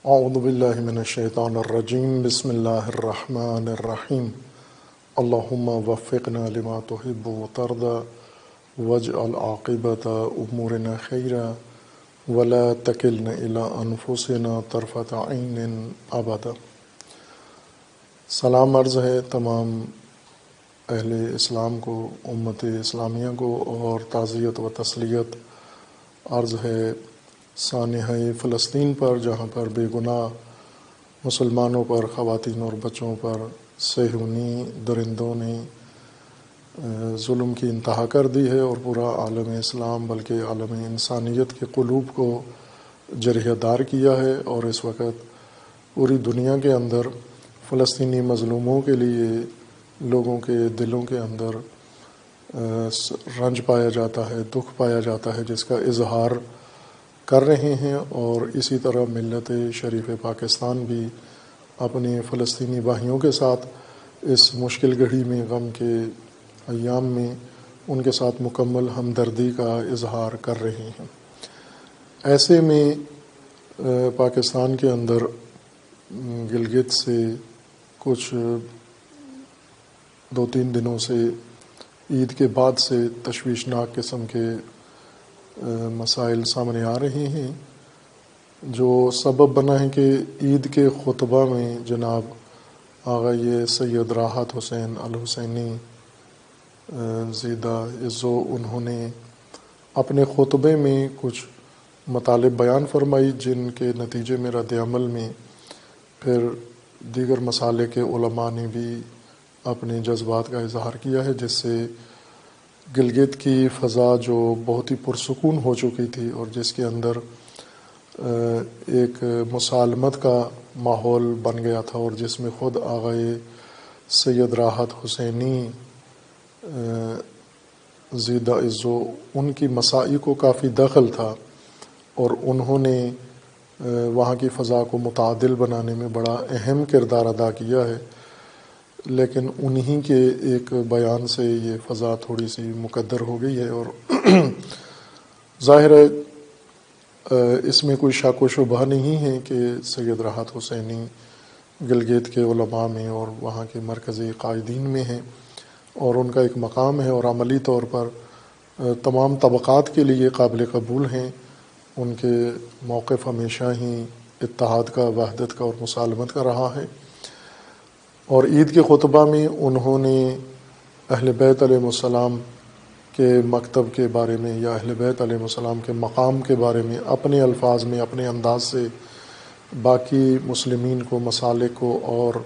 اعوذ باللہ من الشیطان الرجیم بسم اللہ الرحمن الرحیم اللہم وفقنا لما تحب وترضى واجعل عاقبۃ امورنا خیرا ولا تکلنا الی انفسنا طرفۃ عین ابدا۔ سلام عرض ہے تمام اہل اسلام کو، امت اسلامیہ کو، اور تعزیت و تسلیت عرض ہے سانحہ فلسطین پر، جہاں پر بے گناہ مسلمانوں پر، خواتین اور بچوں پر صہیونی درندوں نے ظلم کی انتہا کر دی ہے، اور پورا عالم اسلام بلکہ عالم انسانیت کے قلوب کو جرح دار کیا ہے۔ اور اس وقت پوری دنیا کے اندر فلسطینی مظلوموں کے لیے لوگوں کے دلوں کے اندر رنج پایا جاتا ہے، دکھ پایا جاتا ہے، جس کا اظہار کر رہے ہیں۔ اور اسی طرح ملت شریف پاکستان بھی اپنے فلسطینی بھائیوں کے ساتھ اس مشکل گھڑی میں، غم کے ایام میں ان کے ساتھ مکمل ہمدردی کا اظہار کر رہے ہیں۔ ایسے میں پاکستان کے اندر گلگت سے کچھ 2-3 دنوں سے عید کے بعد سے تشویشناک قسم کے مسائل سامنے آ رہے ہیں، جو سبب بنا ہے کہ عید کے خطبہ میں جناب آغا سید راحت حسین الحسینی زیدہ عزو انہوں نے اپنے خطبے میں کچھ مطالب بیان فرمائی، جن کے نتیجے میں رد عمل میں پھر دیگر مسالک کے علماء نے بھی اپنے جذبات کا اظہار کیا ہے، جس سے گلگت کی فضا جو بہت ہی پرسکون ہو چکی تھی اور جس کے اندر ایک مسالمت کا ماحول بن گیا تھا، اور جس میں خود آغا سید راحت حسینی زیدہ عزو ان کی مساعی کو کافی دخل تھا، اور انہوں نے وہاں کی فضا کو متعادل بنانے میں بڑا اہم کردار ادا کیا ہے۔ لیکن انہی کے ایک بیان سے یہ فضا تھوڑی سی مکدر ہو گئی ہے، اور ظاہر ہے اس میں کوئی شک و شبہ نہیں ہے کہ سید راحت حسینی گلگت کے علماء میں اور وہاں کے مرکزی قائدین میں ہیں، اور ان کا ایک مقام ہے، اور عملی طور پر تمام طبقات کے لیے قابل قبول ہیں۔ ان کے موقف ہمیشہ ہی اتحاد کا، وحدت کا اور مسالمت کا رہا ہے۔ اور عید کے خطبہ میں انہوں نے اہل بیت علیہ السلام کے مکتب کے بارے میں، یا اہل بیت علیہ السلام کے مقام کے بارے میں اپنے الفاظ میں، اپنے انداز سے باقی مسلمین کو، مسالک کو اور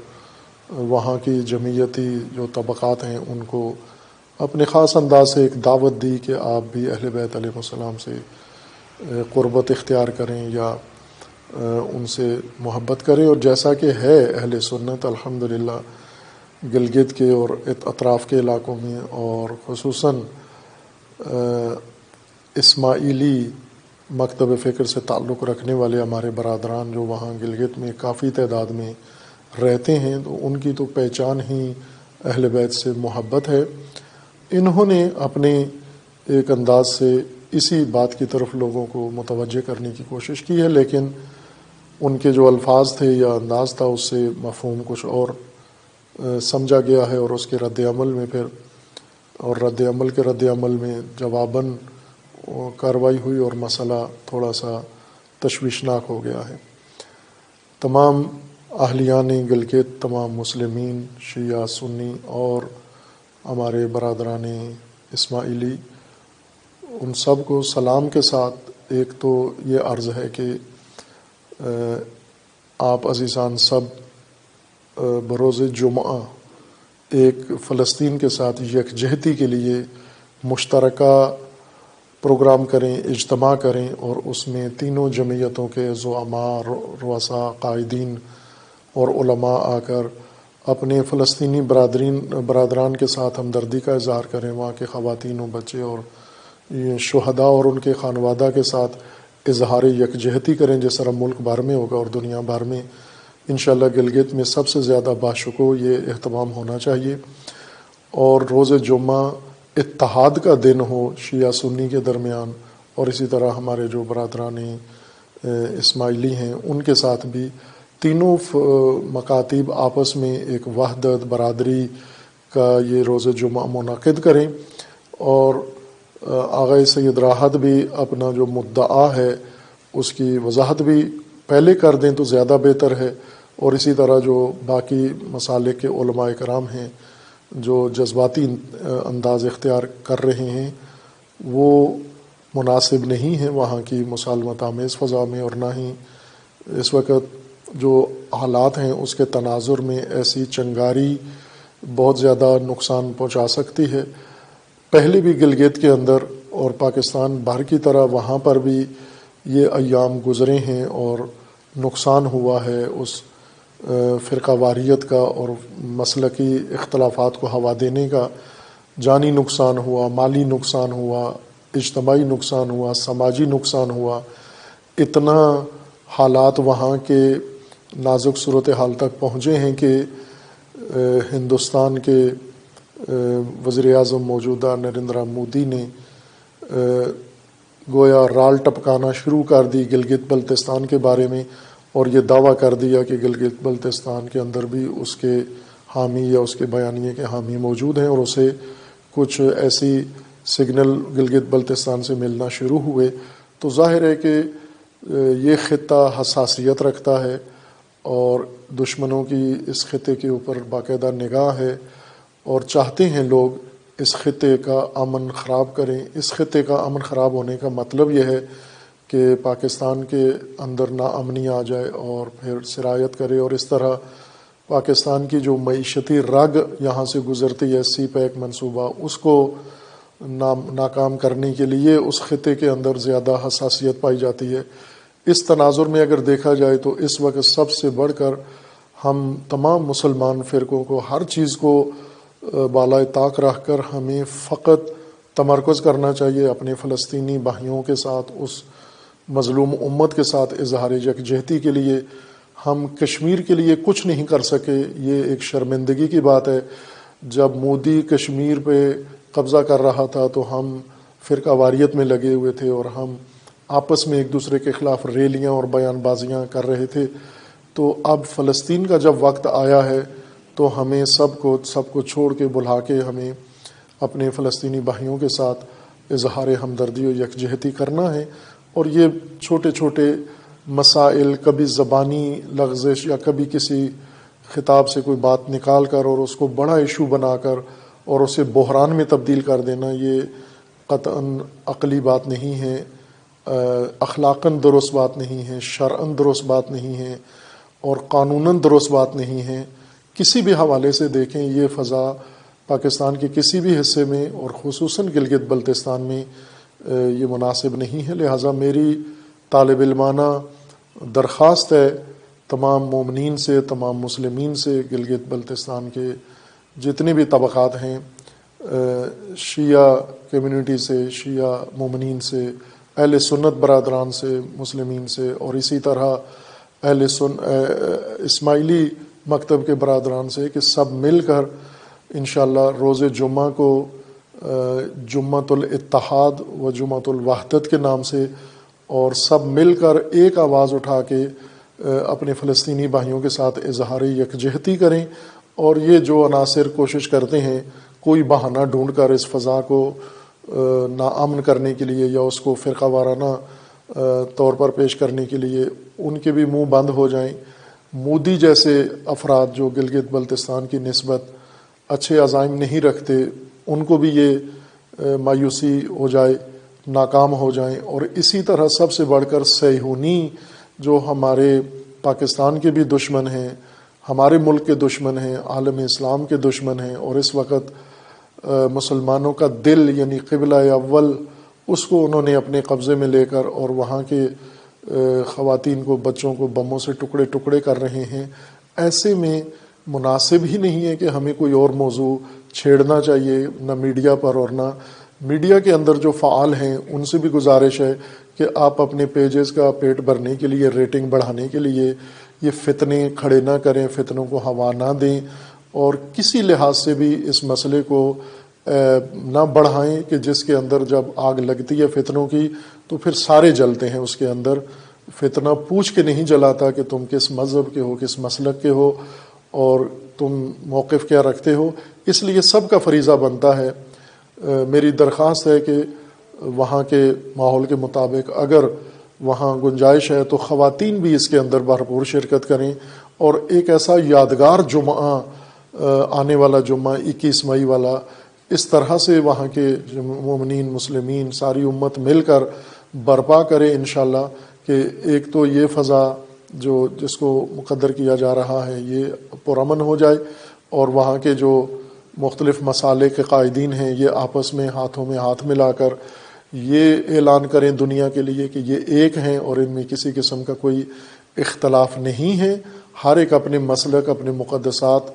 وہاں کی جمعیتی جو طبقات ہیں ان کو اپنے خاص انداز سے ایک دعوت دی کہ آپ بھی اہل بیت علیہ السلام سے قربت اختیار کریں یا ان سے محبت کریں۔ اور جیسا کہ ہے اہل سنت الحمدللہ گلگت کے اور اطراف کے علاقوں میں، اور خصوصاً اسماعیلی مکتب فکر سے تعلق رکھنے والے ہمارے برادران جو وہاں گلگت میں کافی تعداد میں رہتے ہیں، تو ان کی تو پہچان ہی اہل بیت سے محبت ہے۔ انہوں نے اپنے ایک انداز سے اسی بات کی طرف لوگوں کو متوجہ کرنے کی کوشش کی ہے، لیکن ان کے جو الفاظ تھے یا انداز تھا اس سے مفہوم کچھ اور سمجھا گیا ہے، اور اس کے رد عمل میں پھر، اور رد عمل میں جواباً کارروائی ہوئی، اور مسئلہ تھوڑا سا تشویشناک ہو گیا ہے۔ تمام اہلیان گلگت، تمام مسلمین، شیعہ، سنی اور ہمارے برادران اسماعیلی، ان سب کو سلام کے ساتھ ایک تو یہ عرض ہے کہ آپ عزیزان سب بروز جمعہ ایک فلسطین کے ساتھ یکجہتی کے لیے مشترکہ پروگرام کریں، اجتماع کریں، اور اس میں تینوں جمعیتوں کے زعماء، رؤساء، قائدین اور علماء آ کر اپنے فلسطینی برادران کے ساتھ ہمدردی کا اظہار کریں، وہاں کے خواتین و بچے اور شہداء اور ان کے خانوادہ کے ساتھ اظہار یکجہتی کریں، جس طرح ملک بھر میں ہوگا اور دنیا بھر میں انشاءاللہ گلگت میں سب سے زیادہ باشکوہ یہ اہتمام ہونا چاہیے۔ اور روز جمعہ اتحاد کا دن ہو شیعہ سنی کے درمیان، اور اسی طرح ہمارے جو برادران اسماعیلی ہیں، ان کے ساتھ بھی تینوں مکاتب آپس میں ایک وحدت برادری کا یہ روز جمعہ منعقد کریں، اور آغا سید راحت بھی اپنا جو مدعا ہے اس کی وضاحت بھی پہلے کر دیں تو زیادہ بہتر ہے، اور اسی طرح جو باقی مسالک کے علماء کرام ہیں جو جذباتی انداز اختیار کر رہے ہیں وہ مناسب نہیں ہیں وہاں کی مسالمت آمیز فضا میں، اور نہ ہی اس وقت جو حالات ہیں اس کے تناظر میں ایسی چنگاری بہت زیادہ نقصان پہنچا سکتی ہے۔ پہلے بھی گلگت کے اندر اور پاکستان بھر کی طرح وہاں پر بھی یہ ایام گزرے ہیں اور نقصان ہوا ہے اس فرقہ واریت کا اور مسلکی اختلافات کو ہوا دینے کا، جانی نقصان ہوا، مالی نقصان ہوا، اجتماعی نقصان ہوا، سماجی نقصان ہوا، اتنا حالات وہاں کے نازک صورتحال تک پہنچے ہیں کہ ہندوستان کے وزیر اعظم موجودہ نریندرا مودی نے گویا رال ٹپکانا شروع کر دی گلگت بلتستان کے بارے میں، اور یہ دعویٰ کر دیا کہ گلگت بلتستان کے اندر بھی اس کے حامی یا اس کے بیانیے کے حامی موجود ہیں، اور اسے کچھ ایسی سگنل گلگت بلتستان سے ملنا شروع ہوئے۔ تو ظاہر ہے کہ یہ خطہ حساسیت رکھتا ہے اور دشمنوں کی اس خطے کے اوپر باقاعدہ نگاہ ہے، اور چاہتے ہیں لوگ اس خطے کا امن خراب کریں۔ اس خطے کا امن خراب ہونے کا مطلب یہ ہے کہ پاکستان کے اندر ناامنی آ جائے اور پھر سرایت کرے، اور اس طرح پاکستان کی جو معیشتی رگ یہاں سے گزرتی ہے سی پیک منصوبہ، اس کو ناکام کرنے کے لیے اس خطے کے اندر زیادہ حساسیت پائی جاتی ہے۔ اس تناظر میں اگر دیکھا جائے تو اس وقت سب سے بڑھ کر ہم تمام مسلمان فرقوں کو ہر چیز کو بالائے طاق رکھ کر ہمیں فقط تمرکز کرنا چاہیے اپنے فلسطینی بھائیوں کے ساتھ، اس مظلوم امت کے ساتھ اظہار یکجہتی کے لیے۔ ہم کشمیر کے لیے کچھ نہیں کر سکے، یہ ایک شرمندگی کی بات ہے۔ جب مودی کشمیر پہ قبضہ کر رہا تھا تو ہم فرقہ واریت میں لگے ہوئے تھے اور ہم آپس میں ایک دوسرے کے خلاف ریلیاں اور بیان بازیاں کر رہے تھے۔ تو اب فلسطین کا جب وقت آیا ہے تو ہمیں سب کو چھوڑ کے بلا کے ہمیں اپنے فلسطینی بھائیوں کے ساتھ اظہار ہمدردی و یکجہتی کرنا ہے، اور یہ چھوٹے چھوٹے مسائل، کبھی زبانی لغزش یا کبھی کسی خطاب سے کوئی بات نکال کر اور اس کو بڑا ایشو بنا کر اور اسے بحران میں تبدیل کر دینا، یہ قطعاً عقلی بات نہیں ہے، اخلاقاً درست بات نہیں ہے، شرعاً درست بات نہیں ہے، اور قانوناً درست بات نہیں ہے۔ کسی بھی حوالے سے دیکھیں یہ فضا پاکستان کے کسی بھی حصے میں اور خصوصاً گلگت بلتستان میں یہ مناسب نہیں ہے۔ لہٰذا میری طالب علمانہ درخواست ہے تمام مومنین سے، تمام مسلمین سے، گلگت بلتستان کے جتنے بھی طبقات ہیں، شیعہ کمیونٹی سے، شیعہ مومنین سے، اہل سنت برادران سے، مسلمین سے، اور اسی طرح اسماعیلی مکتب کے برادران سے کہ سب مل کر انشاءاللہ روز جمعہ کو جمعۃ الاتحاد و جمعۃ الوحدت کے نام سے، اور سب مل کر ایک آواز اٹھا کے اپنے فلسطینی بھائیوں کے ساتھ اظہار یکجہتی کریں، اور یہ جو عناصر کوشش کرتے ہیں کوئی بہانہ ڈھونڈ کر اس فضا کو ناامن کرنے کے لیے یا اس کو فرقہ وارانہ طور پر پیش کرنے کے لیے، ان کے بھی منہ بند ہو جائیں۔ مودی جیسے افراد جو گلگت بلتستان کی نسبت اچھے عزائم نہیں رکھتے، ان کو بھی یہ مایوسی ہو جائے، ناکام ہو جائیں۔ اور اسی طرح سب سے بڑھ کر صہیونی جو ہمارے پاکستان کے بھی دشمن ہیں، ہمارے ملک کے دشمن ہیں، عالم اسلام کے دشمن ہیں، اور اس وقت مسلمانوں کا دل یعنی قبلہ اول اس کو انہوں نے اپنے قبضے میں لے کر اور وہاں کے خواتین کو، بچوں کو بموں سے ٹکڑے ٹکڑے کر رہے ہیں۔ ایسے میں مناسب ہی نہیں ہے کہ ہمیں کوئی اور موضوع چھیڑنا چاہیے، نہ میڈیا پر اور نہ میڈیا کے اندر جو فعال ہیں ان سے بھی گزارش ہے کہ آپ اپنے پیجز کا پیٹ بھرنے کے لیے، ریٹنگ بڑھانے کے لیے یہ فتنے کھڑے نہ کریں، فتنوں کو ہوا نہ دیں، اور کسی لحاظ سے بھی اس مسئلے کو نہ بڑھائیں کہ جس کے اندر جب آگ لگتی ہے فتنوں کی تو پھر سارے جلتے ہیں اس کے اندر۔ فتنہ پوچھ کے نہیں جلاتا کہ تم کس مذہب کے ہو، کس مسلک کے ہو اور تم موقف کیا رکھتے ہو، اس لیے سب کا فریضہ بنتا ہے۔ میری درخواست ہے کہ وہاں کے ماحول کے مطابق اگر وہاں گنجائش ہے تو خواتین بھی اس کے اندر بھرپور شرکت کریں، اور ایک ایسا یادگار جمعہ آنے والا جمعہ 21 مئی والا اس طرح سے وہاں کے مومنین مسلمین ساری امت مل کر برپا کرے انشاءاللہ کہ ایک تو یہ فضا جو جس کو مقدر کیا جا رہا ہے یہ پرامن ہو جائے، اور وہاں کے جو مختلف مسالک کے قائدین ہیں یہ آپس میں ہاتھوں میں ہاتھ ملا کر یہ اعلان کریں دنیا کے لیے کہ یہ ایک ہیں اور ان میں کسی قسم کا کوئی اختلاف نہیں ہے، ہر ایک اپنے مسلک اپنے مقدسات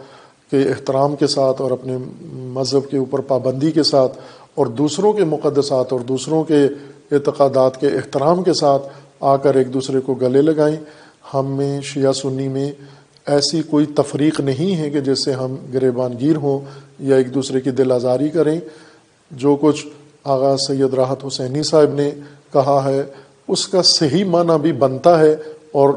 کے احترام کے ساتھ اور اپنے مذہب کے اوپر پابندی کے ساتھ اور دوسروں کے مقدسات اور دوسروں کے اعتقادات کے احترام کے ساتھ آ کر ایک دوسرے کو گلے لگائیں۔ ہم میں شیعہ سنی میں ایسی کوئی تفریق نہیں ہے کہ جس سے ہم گریبان گیر ہوں یا ایک دوسرے کی دل آزاری کریں۔ جو کچھ آغا سید راحت حسینی صاحب نے کہا ہے اس کا صحیح معنی بھی بنتا ہے، اور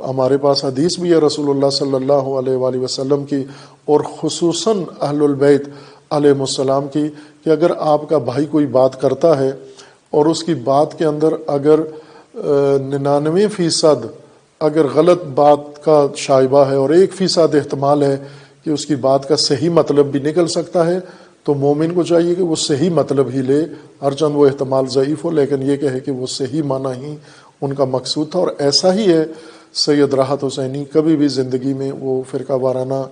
ہمارے پاس حدیث بھی ہے رسول اللہ صلی اللہ علیہ وآلہ وسلم کی اور خصوصاً اہل البیت علیہ السلام کی، کہ اگر آپ کا بھائی کوئی بات کرتا ہے اور اس کی بات کے اندر اگر 99% اگر غلط بات کا شائبہ ہے اور 1% احتمال ہے کہ اس کی بات کا صحیح مطلب بھی نکل سکتا ہے، تو مومن کو چاہیے کہ وہ صحیح مطلب ہی لے، ہرچند وہ احتمال ضعیف ہو، لیکن یہ کہے کہ وہ صحیح معنی ہی ان کا مقصود تھا۔ اور ایسا ہی ہے، سید راحت حسینی کبھی بھی زندگی میں وہ فرقہ وارانہ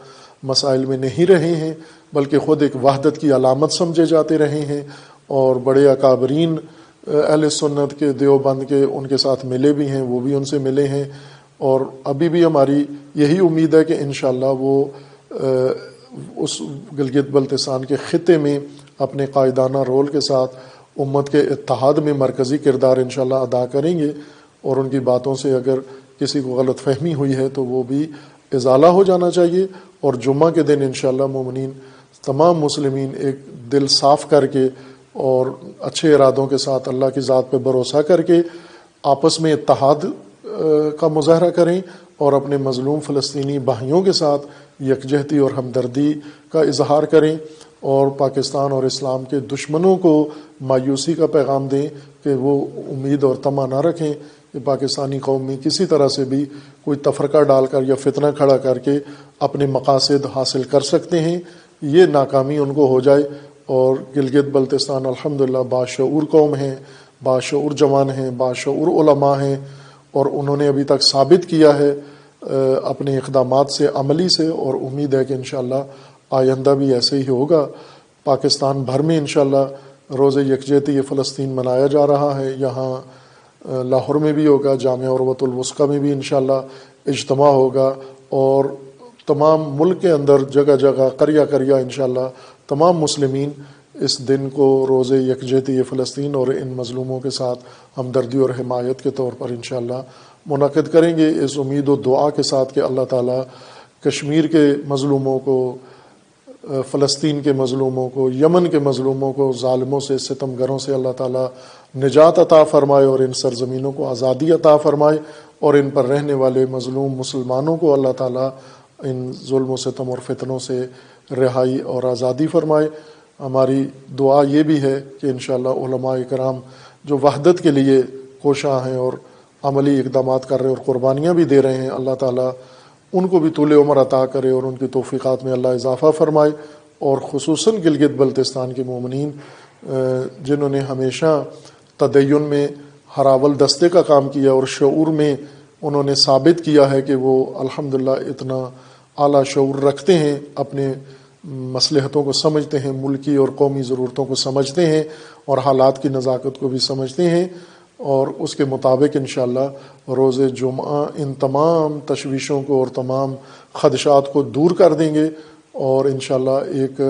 مسائل میں نہیں رہے ہیں، بلکہ خود ایک وحدت کی علامت سمجھے جاتے رہے ہیں، اور بڑے اکابرین اہل سنت کے دیوبند کے ان کے ساتھ ملے بھی ہیں، وہ بھی ان سے ملے ہیں، اور ابھی بھی ہماری یہی امید ہے کہ انشاءاللہ وہ اس گلگت بلتستان کے خطے میں اپنے قائدانہ رول کے ساتھ امت کے اتحاد میں مرکزی کردار انشاءاللہ ادا کریں گے، اور ان کی باتوں سے اگر کسی کو غلط فہمی ہوئی ہے تو وہ بھی ازالہ ہو جانا چاہیے، اور جمعہ کے دن انشاءاللہ مومنین تمام مسلمین ایک دل صاف کر کے اور اچھے ارادوں کے ساتھ اللہ کی ذات پہ بھروسہ کر کے آپس میں اتحاد کا مظاہرہ کریں، اور اپنے مظلوم فلسطینی بھائیوں کے ساتھ یکجہتی اور ہمدردی کا اظہار کریں، اور پاکستان اور اسلام کے دشمنوں کو مایوسی کا پیغام دیں کہ وہ امید اور طمع نہ رکھیں کہ پاکستانی قوم میں کسی طرح سے بھی کوئی تفرقہ ڈال کر یا فتنہ کھڑا کر کے اپنے مقاصد حاصل کر سکتے ہیں، یہ ناکامی ان کو ہو جائے۔ اور گلگت بلتستان الحمدللہ باشعور قوم ہیں، باشعور جوان ہیں، باشعور علماء ہیں، اور انہوں نے ابھی تک ثابت کیا ہے اپنے اقدامات سے عملی سے، اور امید ہے کہ انشاءاللہ آئندہ بھی ایسے ہی ہوگا۔ پاکستان بھر میں انشاءاللہ روز یکجہتی فلسطین منایا جا رہا ہے، یہاں لاہور میں بھی ہوگا، جامعہ عروۃ الوثقی میں بھی انشاءاللہ اجتماع ہوگا، اور تمام ملک کے اندر جگہ جگہ قریہ قریہ انشاءاللہ تمام مسلمین اس دن کو روز یکجہتی فلسطین اور ان مظلوموں کے ساتھ ہمدردی اور حمایت کے طور پر انشاءاللہ منعقد کریں گے، اس امید و دعا کے ساتھ کہ اللہ تعالیٰ کشمیر کے مظلوموں کو، فلسطین کے مظلوموں کو، یمن کے مظلوموں کو، ظالموں سے، ستمگروں سے اللہ تعالیٰ نجات عطا فرمائے، اور ان سرزمینوں کو آزادی عطا فرمائے، اور ان پر رہنے والے مظلوم مسلمانوں کو اللہ تعالیٰ ان ظلم و ستم اور فتنوں سے رہائی اور آزادی فرمائے۔ ہماری دعا یہ بھی ہے کہ انشاءاللہ علماء کرام جو وحدت کے لیے کوشاں ہیں اور عملی اقدامات کر رہے ہیں اور قربانیاں بھی دے رہے ہیں، اللہ تعالیٰ ان کو بھی طول عمر عطا کرے اور ان کی توفیقات میں اللہ اضافہ فرمائے، اور خصوصاً گلگت بلتستان کے مومنین جنہوں نے ہمیشہ تدین میں ہراول دستے کا کام کیا اور شعور میں انہوں نے ثابت کیا ہے کہ وہ الحمدللہ اتنا اعلیٰ شعور رکھتے ہیں، اپنے مصلحتوں کو سمجھتے ہیں، ملکی اور قومی ضرورتوں کو سمجھتے ہیں، اور حالات کی نزاکت کو بھی سمجھتے ہیں، اور اس کے مطابق انشاءاللہ روز جمعہ ان تمام تشویشوں کو اور تمام خدشات کو دور کر دیں گے، اور انشاءاللہ ایک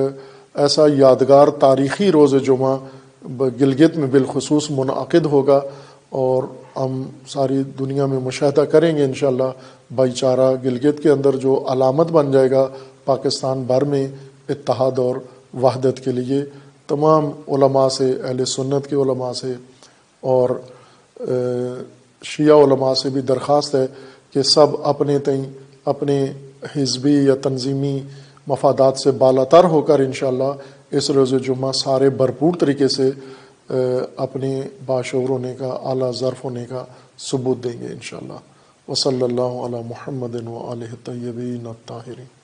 ایسا یادگار تاریخی روز جمعہ گلگت میں بالخصوص منعقد ہوگا، اور ہم ساری دنیا میں مشاہدہ کریں گے انشاءاللہ بھائی چارہ گلگت کے اندر جو علامت بن جائے گا پاکستان بھر میں اتحاد اور وحدت کے لیے، تمام علماء سے، اہل سنت کے علماء سے اور شیعہ علماء سے بھی درخواست ہے کہ سب اپنے تئیں اپنے حزبی یا تنظیمی مفادات سے بالاتر ہو کر انشاءاللہ اس روز جمعہ سارے بھرپور طریقے سے اپنے باشعور ہونے کا، اعلیٰ ظرف ہونے کا ثبوت دیں گے انشاءاللہ۔ وصلی اللہ علی محمد و آلہ الطیبین الطاہرین۔